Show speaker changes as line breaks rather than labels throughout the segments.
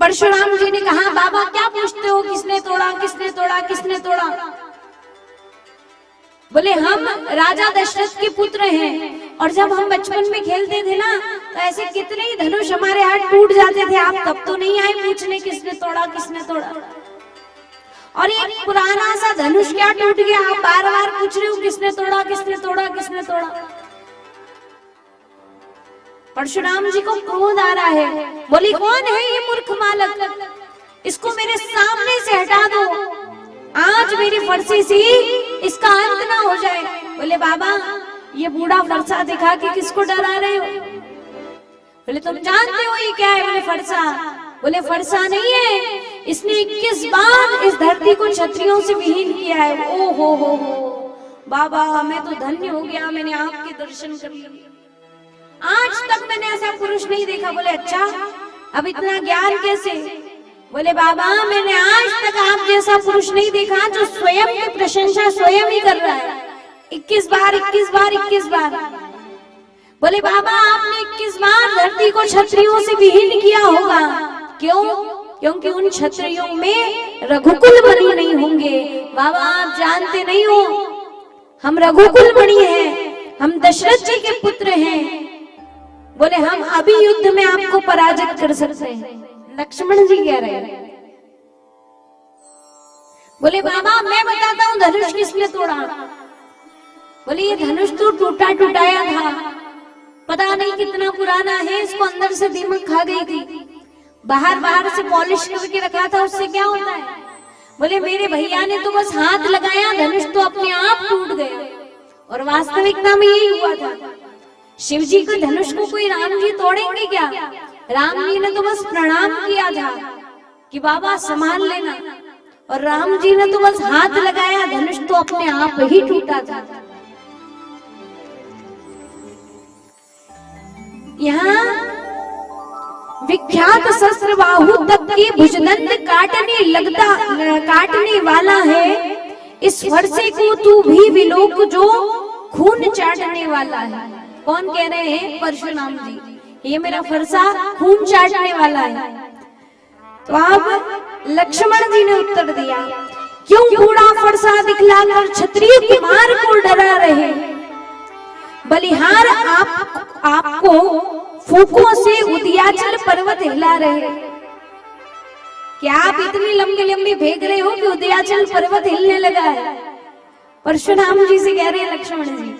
परशुराम जी ने कहा, बाबा क्या पूछते हो, किसने तोड़ा, किसने तोड़ा, किसने तोड़ा? बोले हम राजा दशरथ के पुत्र हैं, और जब हम बचपन में खेलते थे ना, तो ऐसे कितने ही धनुष हमारे हाथ टूट जाते थे। आप तब तो नहीं आए पूछने किसने तोड़ा, किसने तोड़ा। और एक पुराना सा धनुष क्या टूट गया, आप बार बार पूछ रहे हो किसने तोड़ा, किसने तोड़ा, किसने तोड़ा। परशुराम जी को क्रोध आ रहा है। बोली, कौन है ये मूर्ख बालक, इसको मेरे सामने से हटा दो, आज मेरी फरसी से इसका अंत ना हो जाए। बोले, बाबा ये बूढ़ा फरसा दिखा के किसको डरा रहे हो? बोले, तुम जानते हो ये क्या है? बोले, फरसा। बोले, फरसा नहीं है, इसने 21 बार इस धरती को क्षत्रियों से विहीन किया है। ओ हो बाबा, मैं तो धन्य हो गया, मैंने आपके दर्शन कर लिए, आज तक मैंने ऐसा पुरुष नहीं देखा। बोले, अच्छा, अब इतना ज्ञान कैसे? बोले, बाबा मैंने आज तक आप जैसा पुरुष नहीं देखा जो स्वयं की प्रशंसा स्वयं ही कर रहा है। 21 बार, 21 बार, 21 बार। बोले, बाबा आपने 21 बार धरती को क्षत्रियों से विहीन किया होगा। क्यों? क्योंकि उन क्षत्रियों में रघुकुल मणि नहीं होंगे। बाबा आप जानते नहीं हो, हम रघुकुल मणि हैं, हम दशरथ जी के पुत्र हैं। बोले, हम अभी युद्ध में आपको पराजित कर सकते हैं। लक्ष्मण जी कह रहे हैं। बोले, बाबा मैं बताता हूँ धनुष किसने तोड़ा। बोले, ये धनुष तो टूटा टूटाया था, पता नहीं कितना पुराना है, इसको अंदर से दीमक खा गई थी, बाहर से पॉलिश करके रखा था, उससे क्या होता है? बोले, मेरे भैया ने तो बस हाथ लगाया, धनुष तो अपने आप टूट गया। और वास्तविकता में यही हुआ था। शिव जी के धनुष को कोई राम जी तोड़ेंगे क्या? राम जी ने तो बस प्रणाम किया था कि बाबा संभाल लेना, और राम जी ने तो बस हाथ लगाया, धनुष तो अपने आप ही टूटा था। यहाँ विख्यात शस्त्र बाहु तक के भुजदंड काटने वाला है, इस फरसे को तू भी विलोक जो खून चाटने वाला है। कौन कह रहे हैं? परशुराम जी। ये मेरा फरसा खून चाटने वाला है। तो अब लक्ष्मण जी ने उत्तर दिया, क्यों बूढ़ा फरसा दिखलाकर क्षत्रिय कुमार को डरा रहे? बलिहार आपको फूकों से उदयाचल पर्वत हिला रहे। क्या आप इतनी लंबी लंबी फेंक रहे हो कि उदयाचल पर्वत हिलने लगा है? परशुराम जी से कह रहे हैं लक्ष्मण जी,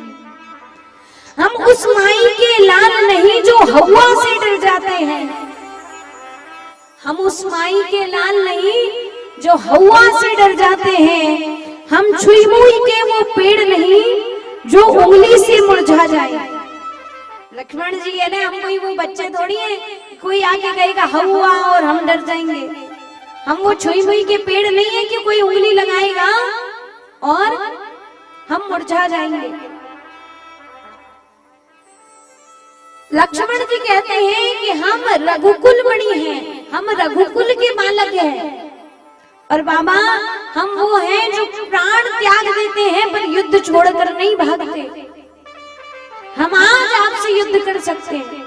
हम उस माई के लाल नहीं जो हवा से डर जाते हैं। हम उस माई के लाल नहीं जो हवा से डर जाते हैं। हम छुई मुई के वो पेड़ नहीं जो उंगली से मुरझा जाए। लक्ष्मण जी है ना, हम कोई वो बच्चे थोड़ी हैं, कोई आके कहेगा हवा और हम डर जाएंगे। हम वो छुई मुई के पेड़ नहीं है कि कोई उंगली लगाएगा और हम मुरझा जाएंगे। लक्ष्मण जी कहते हैं कि हम रघुकुल मणि हैं, हम रघुकुल के बालक हैं, और बाबा हम वो हैं जो प्राण त्याग देते हैं पर युद्ध छोड़कर नहीं भागते। हम आज आपसे युद्ध कर सकते हैं।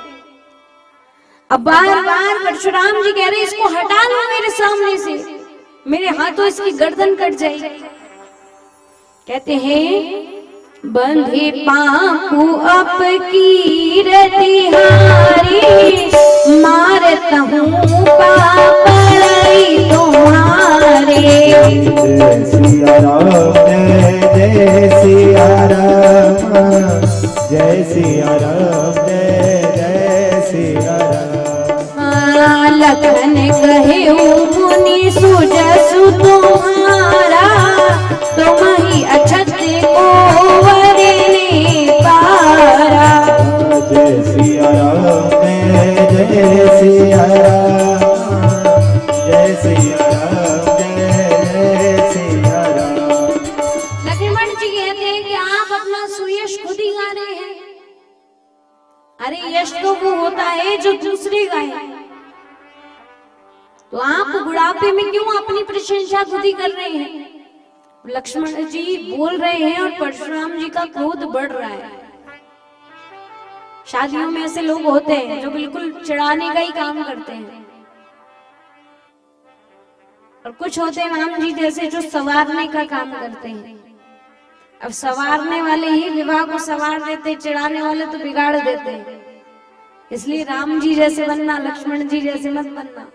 अब बार बार परशुराम जी कह रहे इसको हटा लो मेरे सामने से, मेरे हाथों इसकी गर्दन कट जाएगी। कहते हैं बंधे पापू अप की रतिहारी, मारत हूँ पापड़ई तुम्हारे।
जय सिया राम, जय सिया राम, जय सिया राम, जय सिया राम।
लखन कहे मुनि सुजसु तुम्हारा, तुम ही अछत को वरने पारा।
जय सिया राम, जय सिया राम, जय सिया राम, जय सिया राम।
लक्ष्मण जी कहते हैं कि आप अपना सुयश खुद ही गा रहे हैं। अरे यश तो वो होता है जो दूसरे गाए, तो आप बुढ़ापे में क्यों अपनी प्रशंसा खुद ही कर रहे हैं? लक्ष्मण जी बोल रहे हैं और परशुराम जी का क्रोध बढ़ रहा है। शादियों में ऐसे लोग होते हैं जो बिल्कुल चिढ़ाने का ही काम करते हैं। और कुछ होते हैं राम जी जैसे जो संवारने का काम करते हैं। अब संवारने वाले ही विवाह को संवार देते, चिढ़ाने वाले तो बिगाड़ देते हैं। इसलिए राम जी जैसे बनना, लक्ष्मण जी जैसे मत बनना।